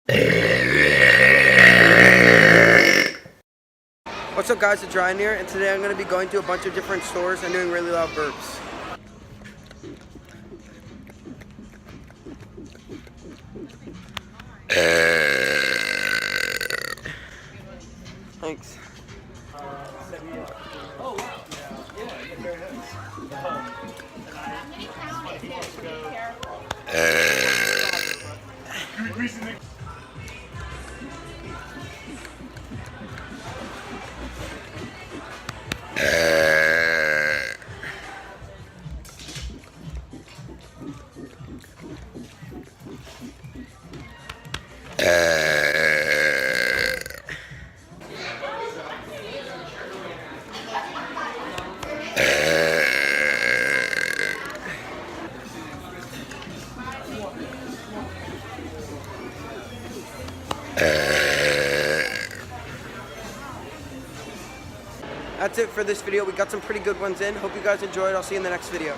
What's up guys, it's Ryan here, and today I'm going to be going to a bunch of different stores and doing really loud burps. Thanks. Oh wow. Yeah, very nice. That's it for this video. We got some pretty good ones in. Hope you guys enjoyed. I'll see you in the next video.